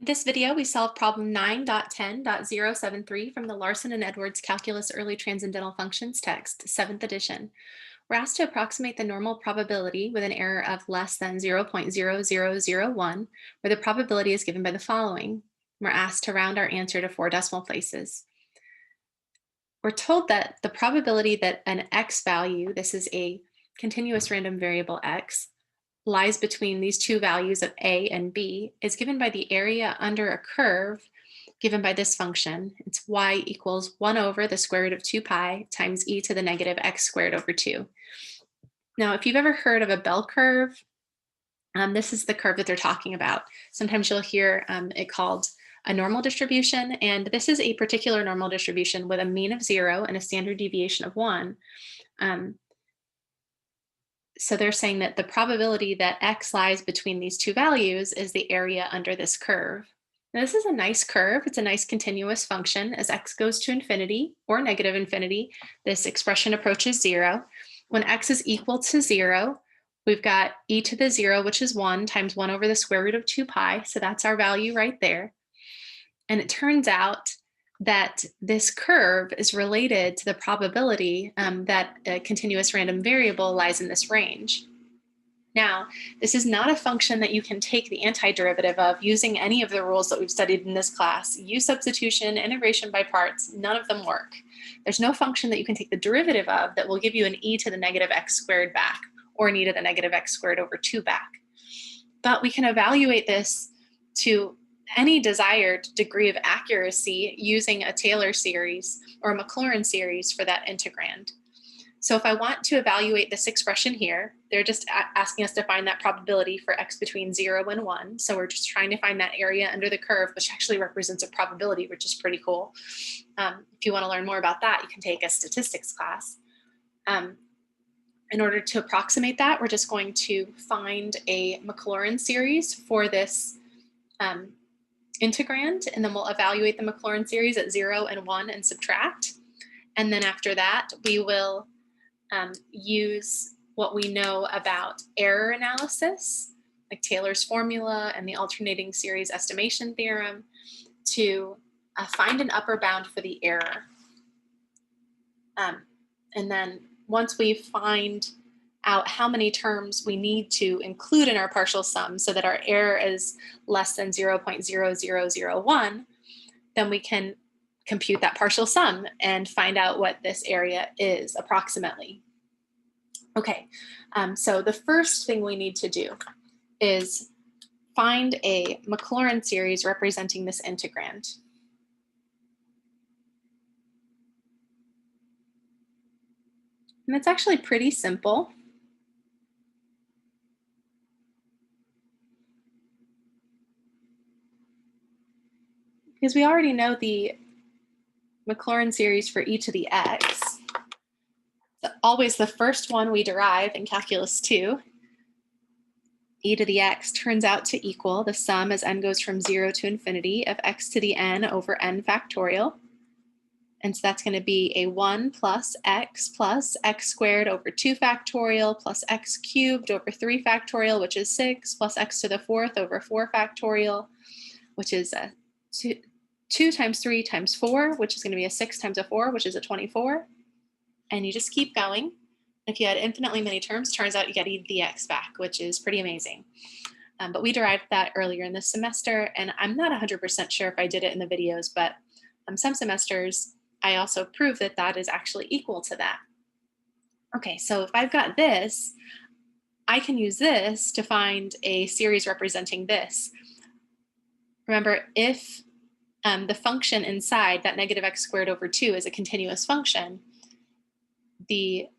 In this video, we solve problem 9.10.073 from the Larson and Edwards Calculus Early Transcendental Functions text, 7th edition. We're asked to approximate the normal probability with an error of less than 0.0001, where the probability is given by the following. We're asked to round our answer to 4 decimal places. We're told that the probability that an x value, this is a continuous random variable x, lies between these two values of a and b is given by the area under a curve given by this function. It's y equals 1 over the square root of 2 pi times e to the negative x squared over 2. Now, if you've ever heard of a bell curve, this is the curve that they're talking about. Sometimes you'll hear it called a normal distribution, and this is a particular normal distribution with a mean of 0 and a standard deviation of 1. So they're saying that the probability that x lies between these two values is the area under this curve. Now, this is a nice curve. It's a nice continuous function. As x goes to infinity or negative infinity, this expression approaches 0. When x is equal to 0, we've got e to the 0, which is 1, times 1 over the square root of 2 pi. So that's our value right there. And it turns out that this curve is related to the probability that a continuous random variable lies in this range. Now, this is not a function that you can take the antiderivative of using any of the rules that we've studied in this class. U substitution, integration by parts, none of them work. There's no function that you can take the derivative of that will give you an e to the negative x squared back or an e to the negative x squared over 2 back. But we can evaluate this to any desired degree of accuracy using a Taylor series or a Maclaurin series for that integrand. So if I want to evaluate this expression here, they're just asking us to find that probability for x between 0 and 1. So we're just trying to find that area under the curve, which actually represents a probability, which is pretty cool. If you want to learn more about that, you can take a statistics class. In order to approximate that, we're just going to find a Maclaurin series for this integrand, and then we'll evaluate the Maclaurin series at 0 and 1 and subtract. And then after that, we will use what we know about error analysis, like Taylor's formula and the alternating series estimation theorem, to find an upper bound for the error. And then once we find out how many terms we need to include in our partial sum so that our error is less than 0.0001, then we can compute that partial sum and find out what this area is approximately. Okay, so the first thing we need to do is find a Maclaurin series representing this integrand. And it's actually pretty simple. Because we already know the Maclaurin series for e to the x. Always the first one we derive in Calculus 2. E to the x turns out to equal the sum as n goes from 0 to infinity of x to the n over n factorial. And so that's going to be a 1 plus x squared over 2 factorial plus x cubed over 3 factorial, which is 6, plus x to the 4th over 4 factorial, which is 2 times 3 times 4, which is going to be a 6 times a 4, which is a 24. And you just keep going. If you had infinitely many terms, turns out you get e to the x back, which is pretty amazing. But we derived that earlier in this semester, and I'm not 100% sure if I did it in the videos, but some semesters I also prove that that is actually equal to that. Okay, so if I've got this, I can use this to find a series representing this. Remember, if the function inside that negative x squared over 2 is a continuous function, the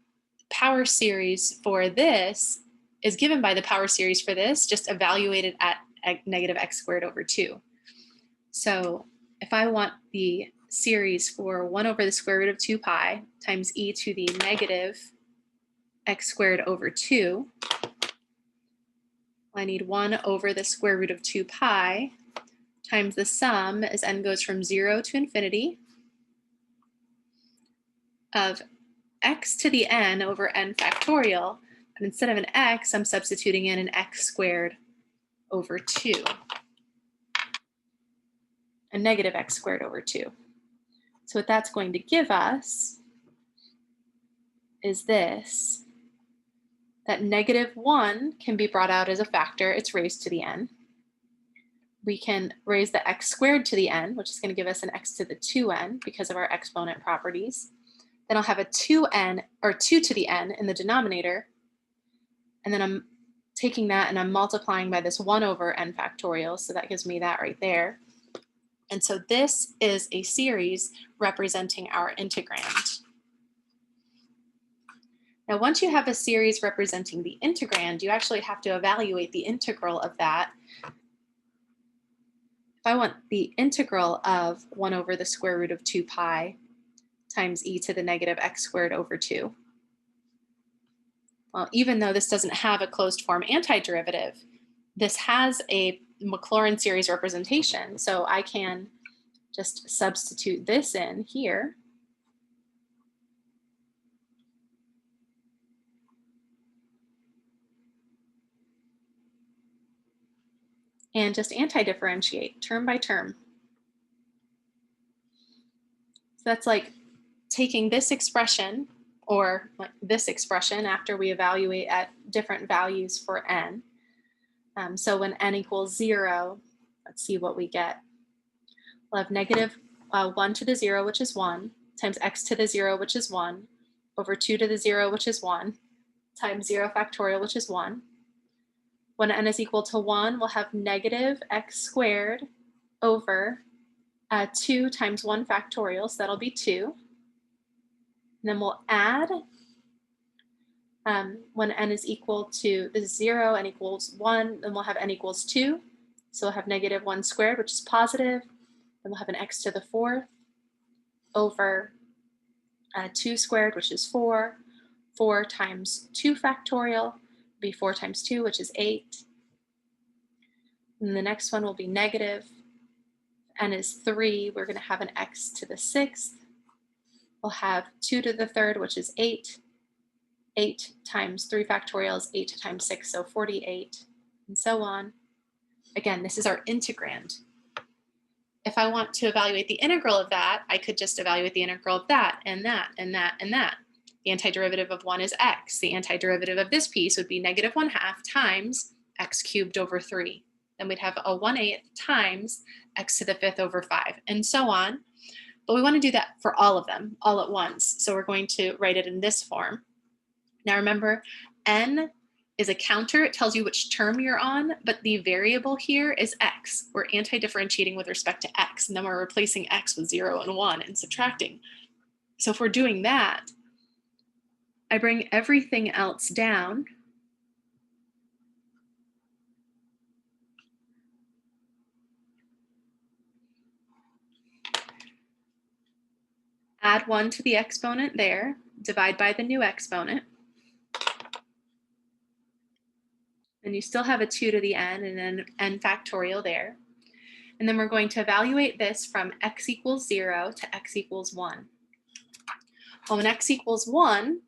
power series for this is given by the power series for this, just evaluated at negative x squared over 2. So if I want the series for 1 over the square root of 2 pi times e to the negative x squared over 2, I need 1 over the square root of 2 pi times the sum as n goes from 0 to infinity of x to the n over n factorial. But instead of an x, I'm substituting in an x squared over 2. and negative x squared over 2. So what that's going to give us is this, that -1 can be brought out as a factor. It's raised to the n. We can raise the x squared to the n, which is going to give us an x to the 2n because of our exponent properties. Then I'll have a 2n, or 2 to the n in the denominator. And then I'm taking that and I'm multiplying by this 1 over n factorial. So that gives me that right there. And so this is a series representing our integrand. Now, once you have a series representing the integrand, you actually have to evaluate the integral of that. If I want the integral of 1 over the square root of 2 pi times e to the negative x squared over 2. Well, even though this doesn't have a closed form antiderivative, this has a Maclaurin series representation. So I can just substitute this in here. And just anti-differentiate term by term. So that's like taking this expression, or like this expression after we evaluate at different values for n. So when n equals 0, let's see what we get. We'll have negative 1 to the 0, which is 1, times x to the 0, which is 1, over 2 to the 0, which is 1, times 0 factorial, which is 1. When n is equal to 1, we'll have negative x squared over 2 times 1 factorial, so that'll be 2. And then we'll add, when n is equal to the 0, n equals 1, then we'll have n equals 2. So we'll have negative 1 squared, which is positive. Then we'll have an x to the 4th over 2 squared, which is 4. 4 times 2 factorial will be 4 times 2, which is 8. And the next one will be negative. N is 3, we're going to have an x to the 6th. We'll have 2 to the 3rd, which is 8. 8 times 3 factorial is 8 times 6, so 48, and so on. Again, this is our integrand. If I want to evaluate the integral of that, I could just evaluate the integral of that, and that, and that, and that. The antiderivative of 1 is x. The antiderivative of this piece would be negative 1/2 times x cubed over 3. Then we'd have a 1/8 times x to the 5th over 5, and so on. But we want to do that for all of them, all at once. So we're going to write it in this form. Now remember, n is a counter. It tells you which term you're on, but the variable here is x. We're anti-differentiating with respect to x, and then we're replacing x with 0 and 1 and subtracting. So if we're doing that, I bring everything else down. Add 1 to the exponent there, divide by the new exponent. And you still have a 2 to the n and then n factorial there. And then we're going to evaluate this from x equals 0 to x equals 1. Well, when x equals 1,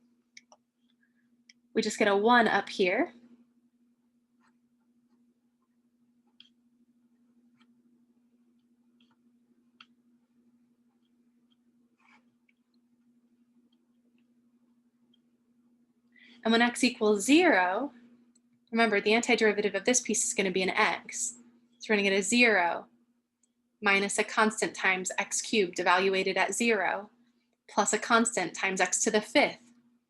we just get a 1 up here. And when x equals 0, remember the antiderivative of this piece is going to be an x. So we're going to get a 0 minus a constant times x cubed evaluated at 0 plus a constant times x to the 5th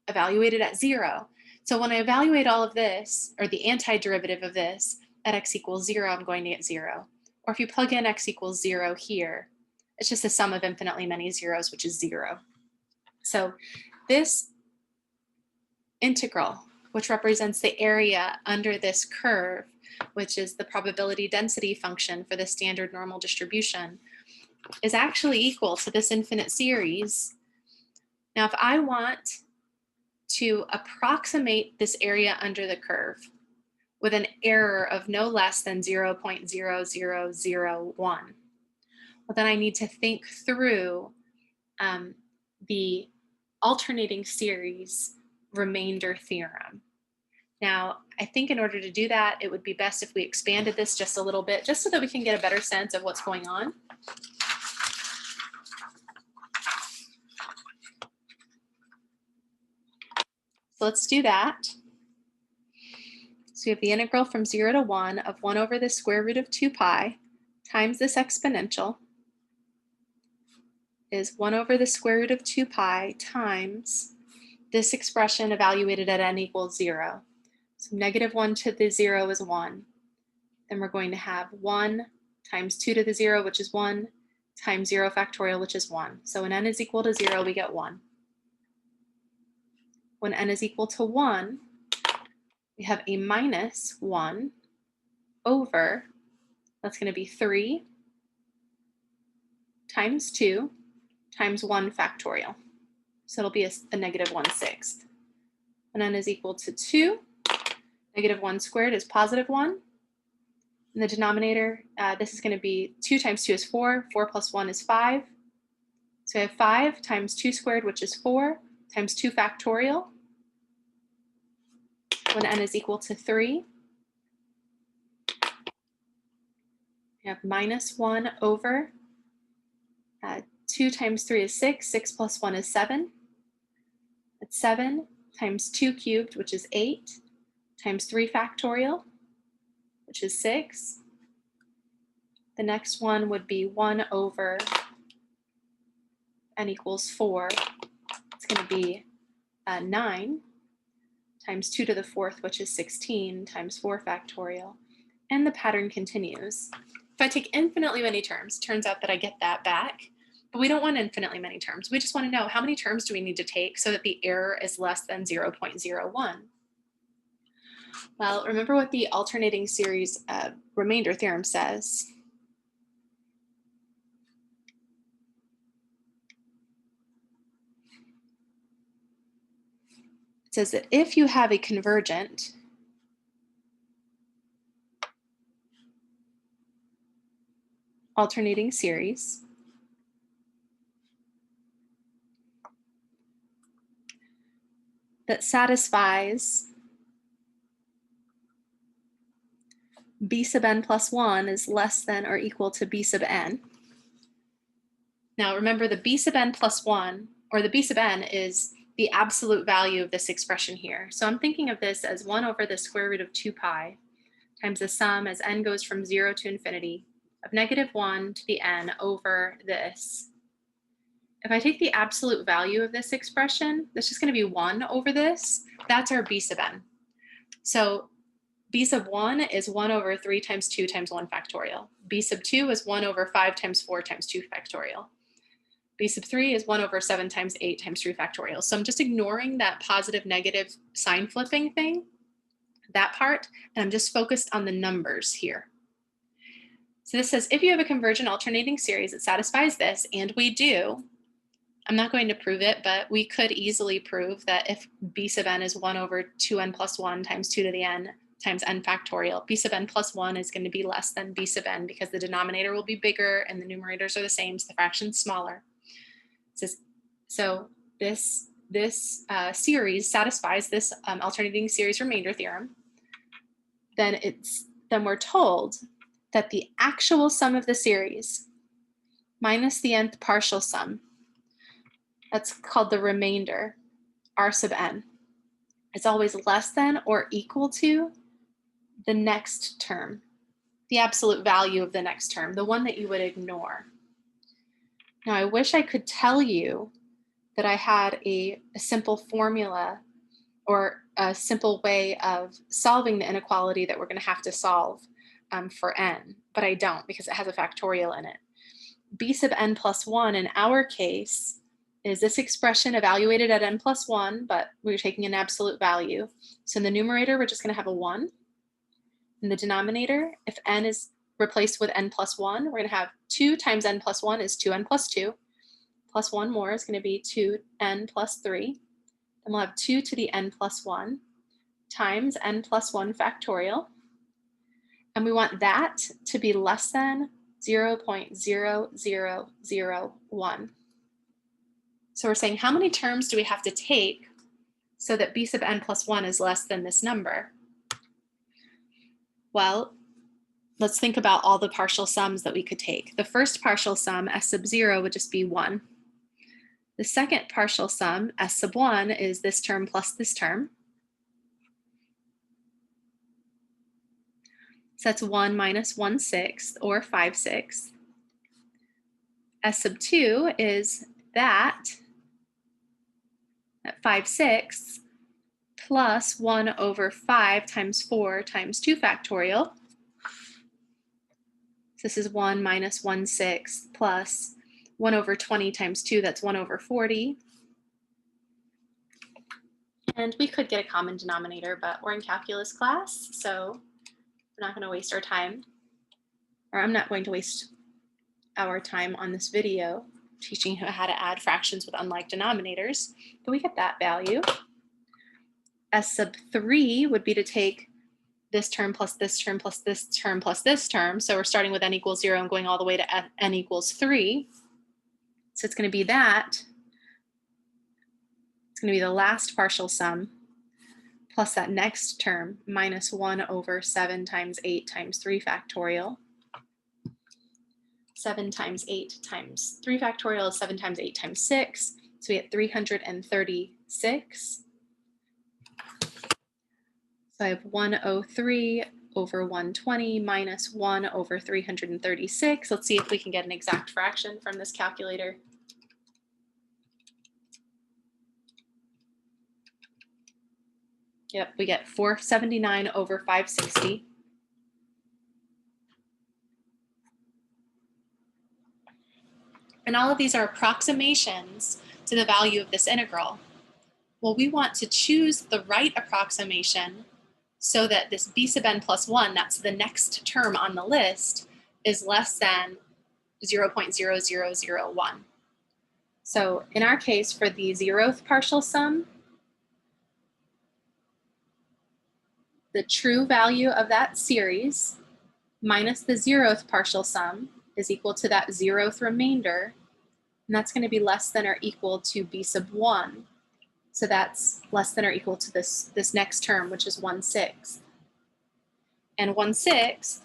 evaluated at 0. So when I evaluate all of this, or the antiderivative of this, at x equals 0, I'm going to get 0. Or if you plug in x equals 0 here, it's just a sum of infinitely many zeros, which is 0. So this integral, which represents the area under this curve, which is the probability density function for the standard normal distribution, is actually equal to this infinite series. Now, if I want to approximate this area under the curve with an error of no less than 0.0001, well, then I need to think through the alternating series remainder theorem. Now, I think in order to do that, it would be best if we expanded this just a little bit, just so that we can get a better sense of what's going on. So let's do that. So we have the integral from 0 to 1 of 1 over the square root of 2 pi times this exponential is 1 over the square root of 2 pi times this expression evaluated at n equals 0. So -1 to the 0 is 1. Then we're going to have 1 times 2 to the 0, which is 1, times 0 factorial, which is 1. So when n is equal to 0, we get 1. When n is equal to 1, we have a minus 1 over, that's going to be 3 times 2 times 1 factorial. So it'll be a -1/6. When n is equal to 2, -1 squared is +1. In the denominator, this is going to be 2 times 2 is 4, 4 plus 1 is 5. So we have 5 times 2 squared, which is 4, times 2 factorial. When n is equal to 3, we have -1 over 2 times 3 is 6, 6 plus 1 is 7. That's 7 times 2 cubed, which is 8, times 3 factorial, which is 6. The next one would be 1 over n equals 4. It's going to be 9 times 2 to the 4th, which is 16, times 4 factorial. And the pattern continues. If I take infinitely many terms, it turns out that I get that back. But we don't want infinitely many terms. We just want to know how many terms do we need to take so that the error is less than 0.01. Well, remember what the alternating series remainder theorem says. It says that if you have a convergent alternating series, that satisfies b sub n plus 1 is less than or equal to b sub n. Now remember, the b sub n plus 1, or the b sub n, is the absolute value of this expression here. So I'm thinking of this as 1 over the square root of 2 pi times the sum as n goes from 0 to infinity of -1 to the n over this. If I take the absolute value of this expression, that's just going to be 1 over this. That's our b sub n. So b sub 1 is 1 over 3 times 2 times 1 factorial. B sub 2 is 1 over 5 times 4 times 2 factorial. B sub 3 is 1 over 7 times 8 times 3 factorial. So I'm just ignoring that positive negative sign flipping thing, that part, and I'm just focused on the numbers here. So this says if you have a convergent alternating series that satisfies this, and we do, I'm not going to prove it, but we could easily prove that if b sub n is 1 over 2n plus 1 times 2 to the n times n factorial, b sub n plus 1 is going to be less than b sub n because the denominator will be bigger and the numerators are the same, so the fraction's smaller. It says, so this series satisfies this alternating series remainder theorem. Then we're told that the actual sum of the series minus the nth partial sum, that's called the remainder, r sub n, is always less than or equal to the next term, the absolute value of the next term, the one that you would ignore. Now, I wish I could tell you that I had a simple formula or a simple way of solving the inequality that we're going to have to solve for n, but I don't because it has a factorial in it. B sub n plus 1 in our case is this expression evaluated at n plus 1, but we're taking an absolute value. So in the numerator, we're just going to have a 1. In the denominator, if n is replaced with n plus 1, we're going to have 2 times n plus 1 is 2n plus 2, plus 1 more is going to be 2n plus 3. Then we'll have 2 to the n plus 1 times n plus 1 factorial. And we want that to be less than 0.0001. So we're saying how many terms do we have to take so that b sub n plus 1 is less than this number? Well, let's think about all the partial sums that we could take. The first partial sum, s sub 0, would just be 1. The second partial sum, S sub 1, is this term plus this term. So that's 1 minus 1/6, or 5/6. S sub 2 is that, at 5/6, plus 1 over 5 times 4 times 2 factorial. So this is 1 minus 1/6 plus 1 over 20 times 2, that's 1 over 40. And we could get a common denominator, but we're in calculus class, so we're not going to waste our time, or I'm not going to waste our time on this video teaching you how to add fractions with unlike denominators, but we get that value. S sub 3 would be to take this term plus this term plus this term plus this term. So we're starting with n equals 0 and going all the way to n equals 3. So it's going to be that. It's going to be the last partial sum plus that next term, minus 1 over 7 times 8 times 3 factorial. 7 times 8 times 3 factorial is 7 times 8 times 6. So we get 336. So I have 103 over 120 minus 1 over 336. Let's see if we can get an exact fraction from this calculator. Yep, we get 479 over 560. And all of these are approximations to the value of this integral. Well, we want to choose the right approximation so that this b sub n plus 1, that's the next term on the list, is less than 0.0001. So in our case, for the 0th partial sum, the true value of that series minus the 0th partial sum is equal to that 0th remainder, and that's going to be less than or equal to b sub 1. So that's less than or equal to this next term, which is 1/6. And 1/6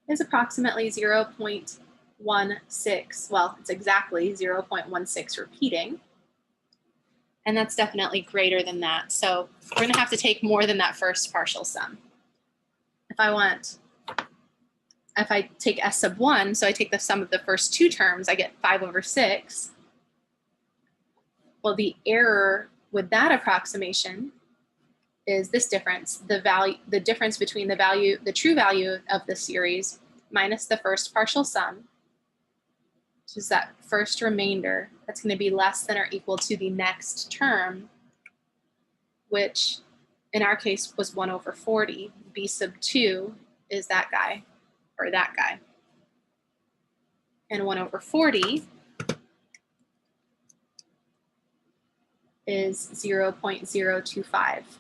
is approximately 0.16. Well, it's exactly 0.16 repeating. And that's definitely greater than that. So we're going to have to take more than that first partial sum. If I take S sub 1, so I take the sum of the first two terms, I get 5 over 6. Well, the error with that approximation is this difference, the difference between the true value of the series minus the first partial sum, which is that first remainder. That's going to be less than or equal to the next term, which in our case was 1 over 40. B sub 2 is that guy, or that guy. And 1 over 40 is 0.025.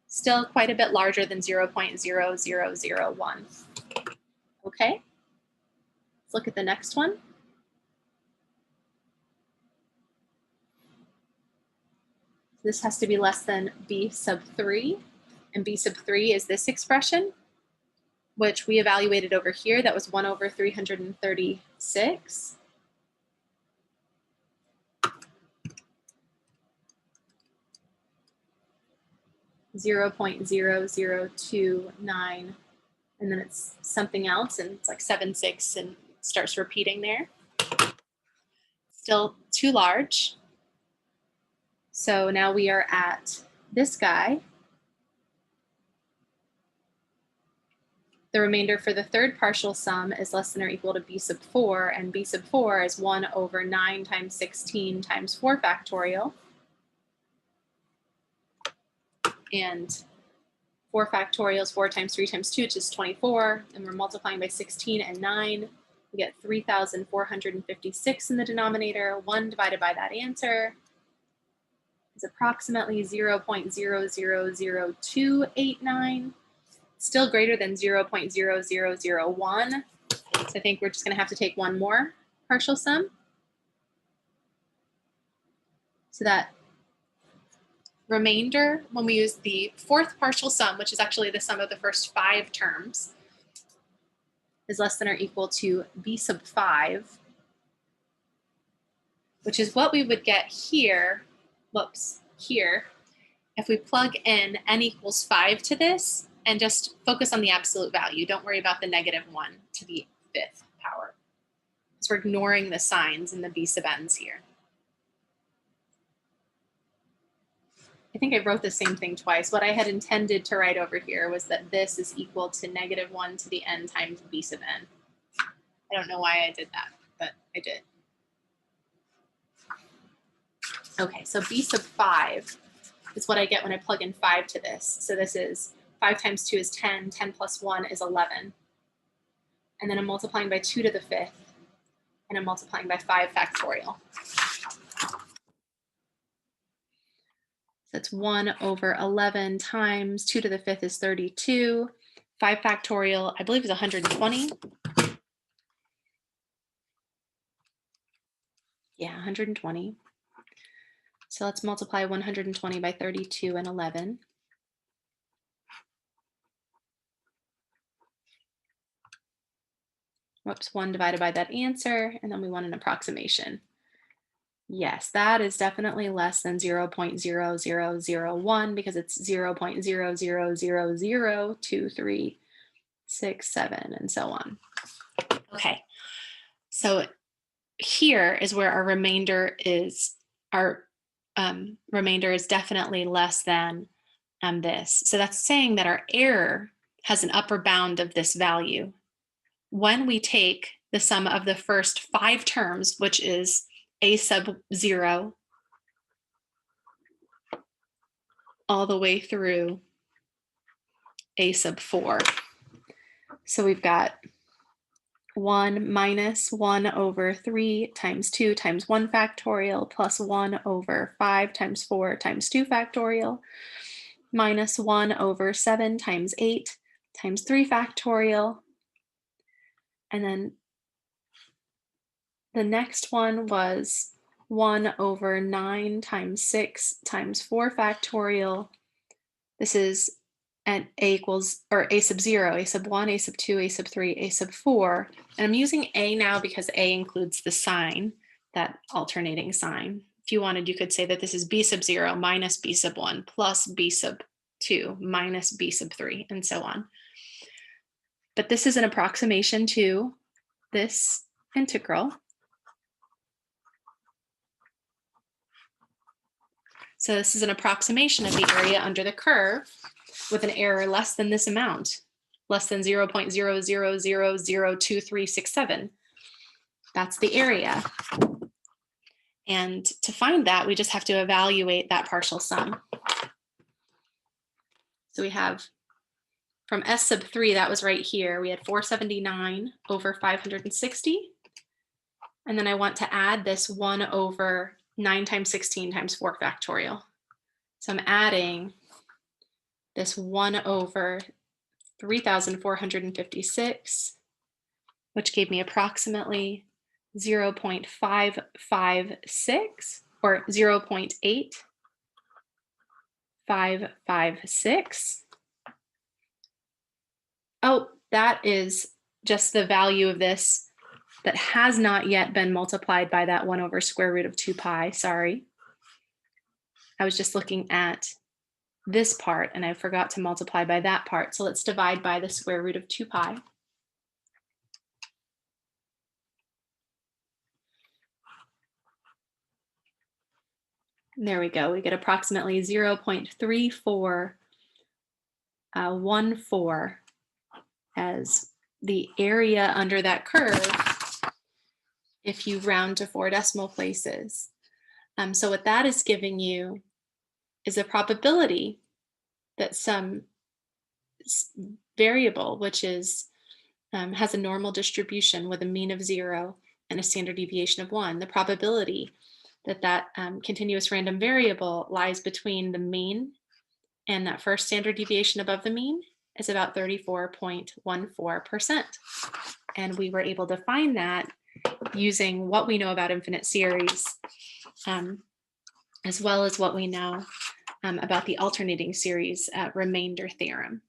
Still quite a bit larger than 0.0001. Okay, let's look at the next one. This has to be less than b sub 3, and b sub 3 is this expression, which we evaluated over here. That was 1 over 336. .0029, and then it's something else, and it's like 7/6, and it starts repeating there. Still too large. So now we are at this guy. The remainder for the third partial sum is less than or equal to b sub 4, and b sub 4 is 1 over 9 times 16 times 4 factorial. And 4 factorial is 4 times 3 times 2, which is 24, and we're multiplying by 16 and 9. We get 3,456 in the denominator. 1 divided by that answer is approximately 0.000289. Still greater than 0.0001. So I think we're just going to have to take one more partial sum. So that remainder, when we use the fourth partial sum, which is actually the sum of the first 5 terms, is less than or equal to b sub 5. which is what we would get here, whoops, here, if we plug in n equals 5 to this and just focus on the absolute value. Don't worry about the -1 to the 5th power. So we're ignoring the signs and the b sub n's here. I think I wrote the same thing twice. What I had intended to write over here was that this is equal to -1 to the n times b sub n. I don't know why I did that, but I did. Okay, so b sub 5 is what I get when I plug in 5 to this. So this is 5 times 2 is 10, 10 plus 1 is 11. And then I'm multiplying by 2 to the 5th, and I'm multiplying by 5 factorial. That's 1 over 11 times 2 to the 5th is 32. 5 factorial, I believe, is 120. Yeah, 120. So let's multiply 120 by 32 and 11. Whoops, 1 divided by that answer, and then we want an approximation. Yes, that is definitely less than 0.0001 because it's 0.00002367 and so on. Okay, so here is where our remainder is. Our remainder is definitely less than this. So that's saying that our error has an upper bound of this value. When we take the sum of the first 5 terms, which is a sub 0 all the way through a sub 4. So we've got 1 minus 1 over 3 times 2 times 1 factorial plus 1 over 5 times 4 times 2 factorial minus 1 over 7 times 8 times 3 factorial. And then the next one was 1 over 9 times 6 times 4 factorial. This is at a equals, or a sub 0, a sub 1, a sub 2, a sub 3, a sub 4. And I'm using a now because a includes the sign, that alternating sign. If you wanted, you could say that this is b sub 0 minus b sub 1 plus b sub 2 minus b sub 3, and so on. But this is an approximation to this integral. So this is an approximation of the area under the curve with an error less than this amount, less than 0.00002367. That's the area. And to find that, we just have to evaluate that partial sum. So we have from S sub 3, that was right here, we had 479 over 560. And then I want to add this 1 over 9 times 16 times 4 factorial. So I'm adding this 1 over 3,456, which gave me approximately 0.556 or 0.8556. Oh, that is just the value of this that has not yet been multiplied by that 1 over square root of 2 pi, sorry. I was just looking at this part and I forgot to multiply by that part. So let's divide by the square root of 2 pi. And there we go. We get approximately 0.3414 as the area under that curve if you round to 4 decimal places. So what that is giving you is a probability that some variable, which is has a normal distribution with a mean of 0 and a standard deviation of 1, the probability that that continuous random variable lies between the mean and that first standard deviation above the mean is about 34.14%. And we were able to find that using what we know about infinite series, as well as what we know about the alternating series remainder theorem.